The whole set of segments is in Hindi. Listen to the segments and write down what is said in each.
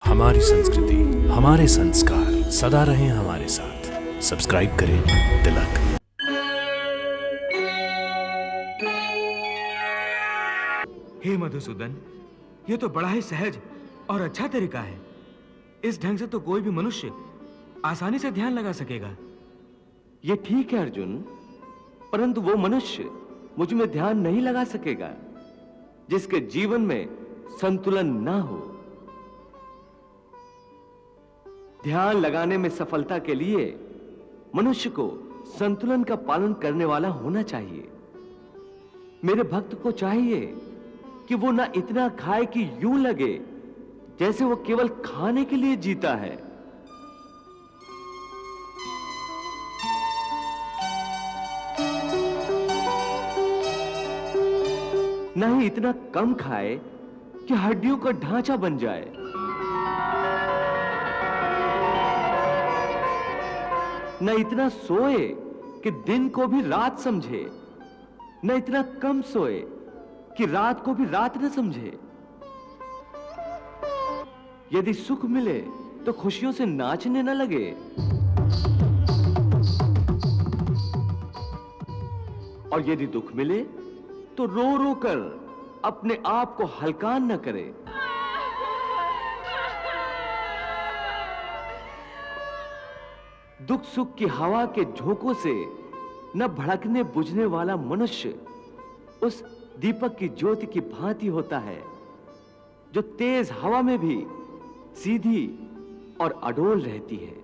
हमारी संस्कृति, हमारे संस्कार सदा रहें हमारे साथ। सब्सक्राइब करें तिलक। हे मधुसूदन, ये तो बड़ा ही सहज और अच्छा तरीका है। इस ढंग से तो कोई भी मनुष्य आसानी से ध्यान लगा सकेगा। ये ठीक है अर्जुन, परंतु वो मनुष्य मुझ में ध्यान नहीं लगा सकेगा जिसके जीवन में संतुलन ना हो। ध्यान लगाने में सफलता के लिए मनुष्य को संतुलन का पालन करने वाला होना चाहिए। मेरे भक्त को चाहिए कि वो ना इतना खाए कि यूं लगे जैसे वो केवल खाने के लिए जीता है, ना ही इतना कम खाए कि हड्डियों का ढांचा बन जाए। न इतना सोए कि दिन को भी रात समझे, न इतना कम सोए कि रात को भी रात न समझे। यदि सुख मिले तो खुशियों से नाचने न लगे, और यदि दुख मिले तो रो रो कर अपने आप को हलकान न करे। दुख सुख की हवा के झोंकों से न भड़कने बुझने वाला मनुष्य उस दीपक की ज्योति की भांति होता है जो तेज हवा में भी सीधी और अडोल रहती है।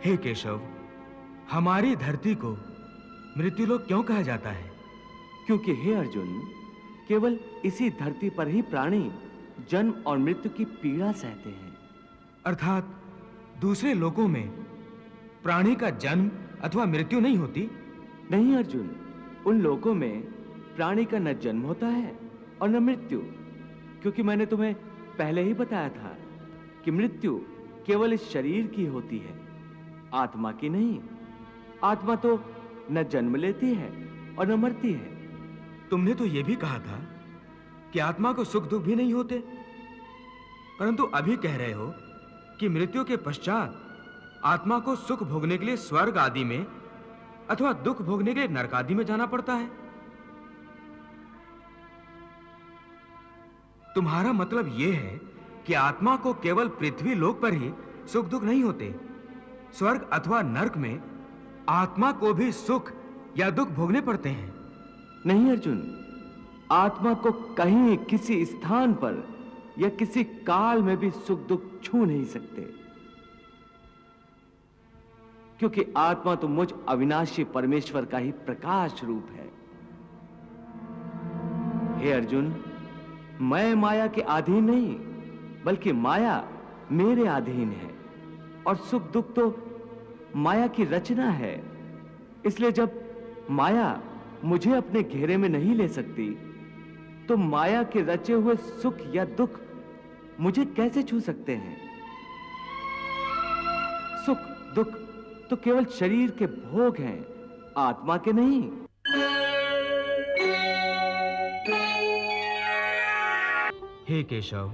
हे केशव, हमारी धरती को मृत्युलोक क्यों कहा जाता है? क्योंकि हे अर्जुन, केवल इसी धरती पर ही प्राणी जन्म और मृत्यु की पीड़ा सहते हैं। अर्थात दूसरे लोकों में प्राणी का जन्म अथवा मृत्यु नहीं होती? नहीं अर्जुन, उन लोकों में प्राणी का न जन्म होता है और न मृत्यु, क्योंकि मैंने तुम्हें पहले ही बताया था कि मृत्यु केवल इस शरीर की होती है, आत्मा की नहीं। आत्मा तो न जन्म लेती है और न मरती है। तुमने तो यह भी कहा था कि आत्मा को सुख दुख भी नहीं होते, परंतु अभी कह रहे हो कि मृत्यु के पश्चात आत्मा को सुख भोगने के लिए स्वर्ग आदि में अथवा दुख भोगने के लिए नरक आदि में जाना पड़ता है। तुम्हारा मतलब यह है कि आत्मा को केवल पृथ्वी लोक पर ही सुख दुख नहीं होते, स्वर्ग अथवा नरक में आत्मा को भी सुख या दुख भोगने पड़ते हैं? नहीं अर्जुन, आत्मा को कहीं किसी स्थान पर या किसी काल में भी सुख दुख छू नहीं सकते, क्योंकि आत्मा तो मुझ अविनाशी परमेश्वर का ही प्रकाश रूप है। हे अर्जुन, मैं माया के अधीन नहीं, बल्कि माया मेरे अधीन है, और सुख दुख तो माया की रचना है। इसलिए जब माया मुझे अपने घेरे में नहीं ले सकती, तो माया के रचे हुए सुख या दुख मुझे कैसे छू सकते हैं? सुख दुख तो केवल शरीर के भोग हैं, आत्मा के नहीं। हे केशव,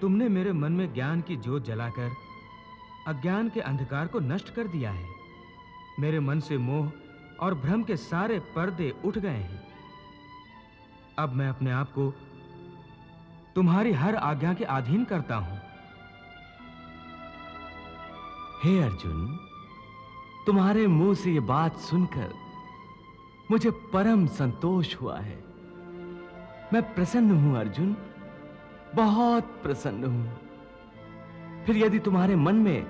तुमने मेरे मन में ज्ञान की ज्योत जलाकर अज्ञान के अंधकार को नष्ट कर दिया है। मेरे मन से मोह और भ्रम के सारे पर्दे उठ गए हैं। अब मैं अपने आप को तुम्हारी हर आज्ञा के अधीन करता हूं। हे अर्जुन, तुम्हारे मुंह से यह बात सुनकर मुझे परम संतोष हुआ है। मैं प्रसन्न हूं अर्जुन, बहुत प्रसन्न हूं। फिर यदि तुम्हारे मन में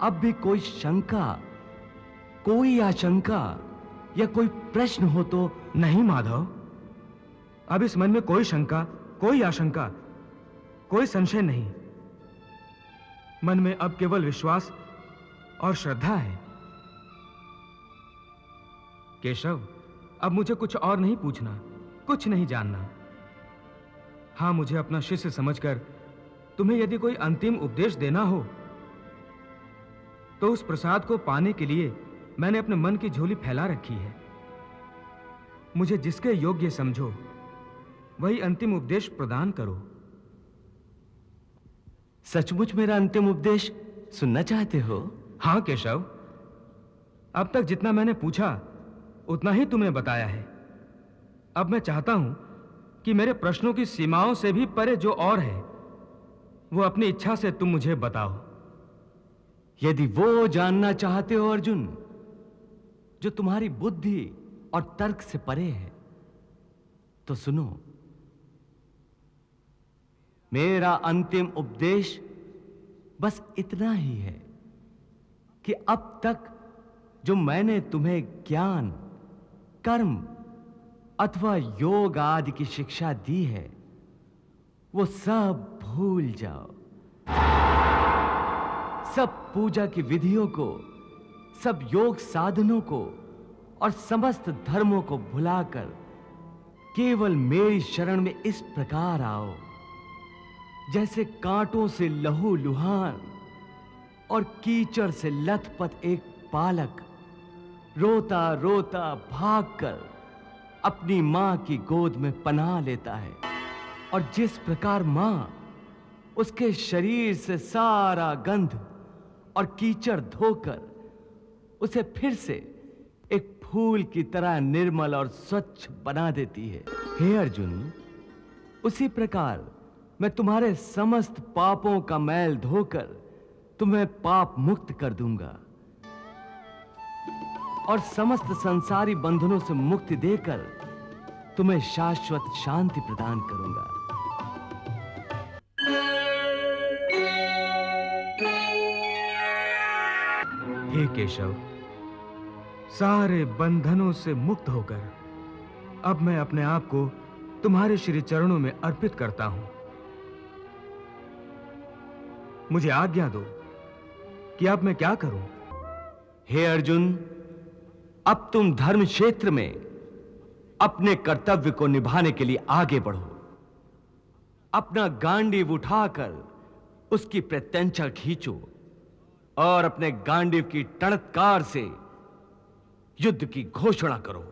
अब भी कोई शंका, कोई आशंका या कोई प्रश्न हो तो? नहीं माधव, अब इस मन में कोई शंका, कोई आशंका, कोई संशय नहीं। मन में अब केवल विश्वास और श्रद्धा है। केशव, अब मुझे कुछ और नहीं पूछना, कुछ नहीं जानना। हां, मुझे अपना शिष्य समझकर तुम्हें यदि कोई अंतिम उपदेश देना हो तो उस प्रसाद को पाने के लिए मैंने अपने मन की झोली फैला रखी है। मुझे जिसके योग्य समझो वही अंतिम उपदेश प्रदान करो। सचमुच मेरा अंतिम उपदेश सुनना चाहते हो? हां केशव, अब तक जितना मैंने पूछा उतना ही तुमने बताया है। अब मैं चाहता हूं कि मेरे प्रश्नों की सीमाओं से भी परे जो और है वो अपनी इच्छा से तुम मुझे बताओ। यदि वो जानना चाहते हो अर्जुन जो तुम्हारी बुद्धि और तर्क से परे है, तो सुनो। मेरा अंतिम उपदेश बस इतना ही है कि अब तक जो मैंने तुम्हें ज्ञान, कर्म अथवा योग आदि की शिक्षा दी है वो सब भूल जाओ। सब पूजा की विधियों को, सब योग साधनों को और समस्त धर्मों को भुलाकर केवल मेरी शरण में इस प्रकार आओ जैसे कांटों से लहू लुहान और कीचड़ से लथपथ एक बालक रोता रोता भागकर अपनी मां की गोद में पनाह लेता है, और जिस प्रकार मां उसके शरीर से सारा गंध और कीचड़ धोकर उसे फिर से एक फूल की तरह निर्मल और स्वच्छ बना देती है। हे अर्जुन, उसी प्रकार मैं तुम्हारे समस्त पापों का मैल धोकर तुम्हें पाप मुक्त कर दूंगा और समस्त संसारी बंधनों से मुक्ति देकर तुम्हें शाश्वत शांति प्रदान करूंगा। हे केशव, सारे बंधनों से मुक्त होकर अब मैं अपने आप को तुम्हारे श्री चरणों में अर्पित करता हूं। मुझे आज्ञा दो कि अब मैं क्या करूं। हे अर्जुन, अब तुम धर्म क्षेत्र में अपने कर्तव्य को निभाने के लिए आगे बढ़ो। अपना गांडीव उठाकर उसकी प्रत्यंचा खींचो और अपने गांडीव की टणत्कार से युद्ध की घोषणा करो।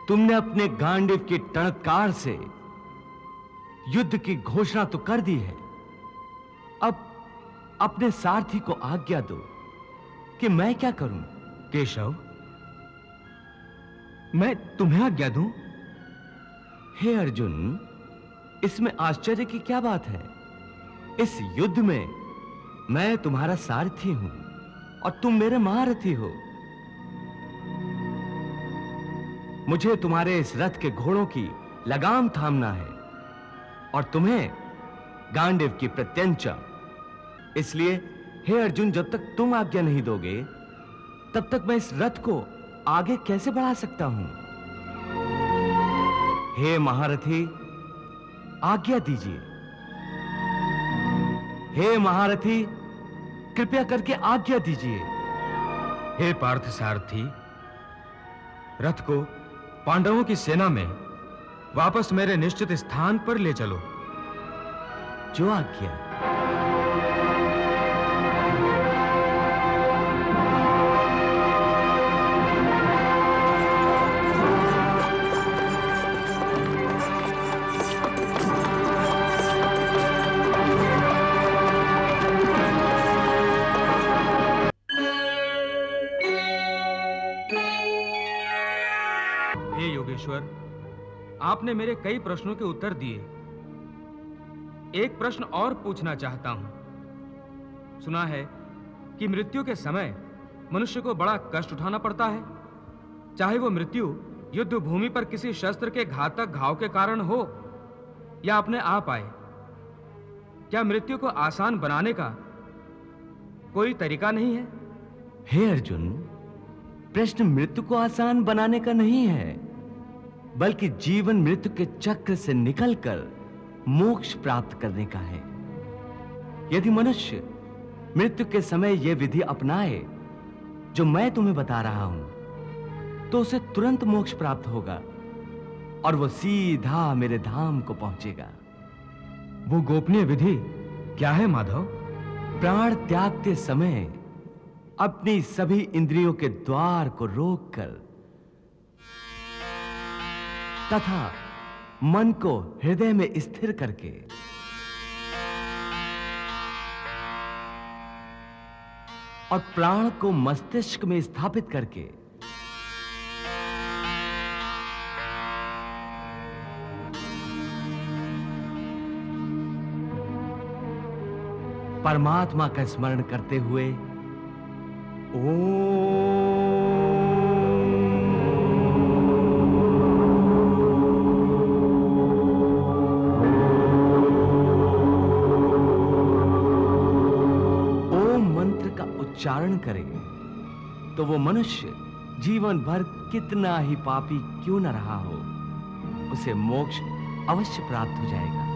तुमने अपने गांडीव की टणत्कार से युद्ध की घोषणा तो कर दी है, अब अपने सारथी को आज्ञा दो कि मैं क्या करूं। केशव, मैं तुम्हें आज्ञा दूं? हे अर्जुन, इसमें आश्चर्य की क्या बात है? इस युद्ध में मैं तुम्हारा सारथी हूं और तुम मेरे महारथी हो। मुझे तुम्हारे इस रथ के घोड़ों की लगाम थामना है और तुम्हें गांडीव की प्रत्यंचा। इसलिए हे अर्जुन, जब तक तुम आज्ञा नहीं दोगे तब तक मैं इस रथ को आगे कैसे बढ़ा सकता हूं? हे महारथी, आज्ञा दीजिए। हे महारथी, कृपया करके आज्ञा दीजिए। हे पार्थ सारथी, रथ को पांडवों की सेना में वापस मेरे निश्चित स्थान पर ले चलो। जो आज्ञा। आपने मेरे कई प्रश्नों के उत्तर दिए। एक प्रश्न और पूछना चाहता हूं। सुना है कि मृत्यु के समय मनुष्य को बड़ा कष्ट उठाना पड़ता है, चाहे वो मृत्यु युद्ध भूमि पर किसी शस्त्र के घातक घाव के कारण हो या अपने आप आए। क्या मृत्यु को आसान बनाने का कोई तरीका नहीं है? हे अर्जुन, प्रश्न मृत्यु को आसान बनाने का नहीं है, बल्कि जीवन मृत्यु के चक्र से निकलकर मोक्ष प्राप्त करने का है। यदि मनुष्य मृत्यु के समय यह विधि अपनाए जो मैं तुम्हें बता रहा हूं, तो उसे तुरंत मोक्ष प्राप्त होगा और वो सीधा मेरे धाम को पहुंचेगा। वो गोपनीय विधि क्या है माधव? प्राण त्यागते समय अपनी सभी इंद्रियों के द्वार को रोककर तथा मन को हृदय में स्थिर करके और प्राण को मस्तिष्क में स्थापित करके परमात्मा का स्मरण करते हुए ओम मंत्र का उच्चारण करे तो वो मनुष्य जीवन भर कितना ही पापी क्यों न रहा हो, उसे मोक्ष अवश्य प्राप्त हो जाएगा।